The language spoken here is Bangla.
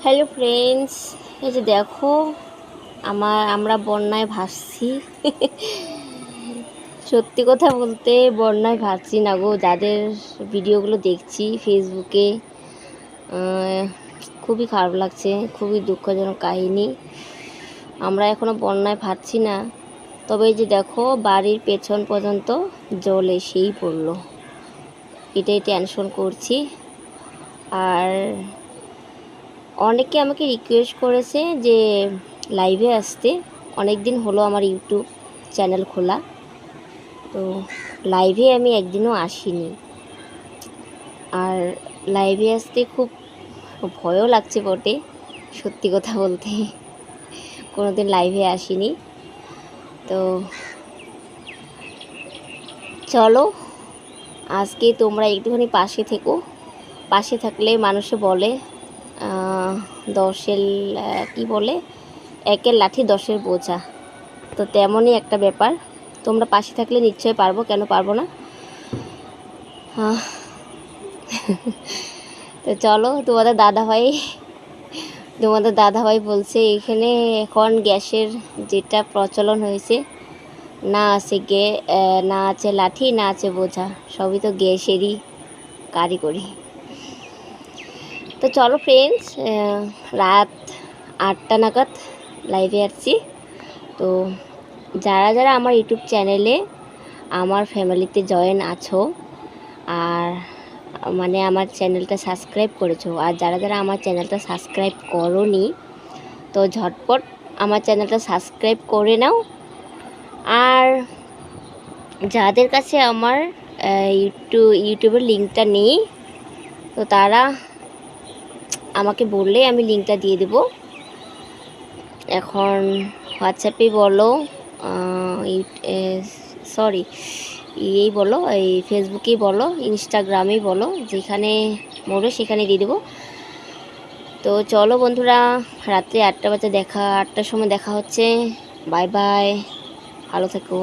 হ্যালো ফ্রেন্ডস, এই যে দেখো আমরা বন্যায় ভাসছি। সত্যি কথা বলতে বন্যায় ভাসছি না গো। যাদের ভিডিওগুলো দেখছি ফেসবুকে, খুবই খারাপ লাগছে, খুবই দুঃখজনক কাহিনী। আমরা এখনও বন্যায় ভাসছি না, তবে এই যে দেখো বাড়ির পেছন পর্যন্ত জল এসেই পড়লো। এটাই টেনশন করছি। আর অনেকে আমাকে রিকোয়েস্ট করেছে যে লাইভে আসতে। অনেক দিন হলো আমার ইউটিউব চ্যানেল খোলা, তো লাইভে আমি একদিনও আসিনি। আর লাইভে আসতে খুব ভয়ও লাগছে বটে, সত্যি কথা বলতে। কোনো দিন লাইভে আসিনি, তো চলো আজকে তোমরা একটুখানি পাশে থেকো। পাশে থাকলে মানুষে বলে দশের কি বলে, একের লাঠি দশের বোঝা, তো তেমনই একটা ব্যাপার। তোমরা পাশে থাকলে নিশ্চয়ই পারবো, কেন পারবো না। তো চলো, তোমাদের দাদাভাই বলছে এখানে এখন গ্যাসের যেটা প্রচলন হয়েছে, না আছে না আছে লাঠি, না আছে বোঝা, সবই তো গ্যাসেরই কারিগরি। তো চলো ফ্রেন্ডস, রাত 8টা নাগাদ লাইভে আসছি। তো যারা যারা আমার ইউটিউব চ্যানেলে আমার ফ্যামিলিতে জয়েন আছো, আর মানে আমার চ্যানেলটা সাবস্ক্রাইব করেছো, আর যারা যারা আমার চ্যানেলটা সাবস্ক্রাইব করোনি, তো ঝটপট আমার চ্যানেলটা সাবস্ক্রাইব করে নাও। আর যাদের কাছে আমার ইউটিউবের লিঙ্কটা নেই, তো তারা আমাকে বললে আমি লিঙ্কটা দিয়ে দেব। এখন হোয়াটসঅ্যাপে বলো, এই বলো, এই ফেসবুকেই বলো, ইনস্টাগ্রামেই বলো, যেখানে বলবে সেখানে দিয়ে দেবো। তো চলো বন্ধুরা, রাত্রে 8টার সময় দেখা হচ্ছে। বাই বাই, ভালো থেকো।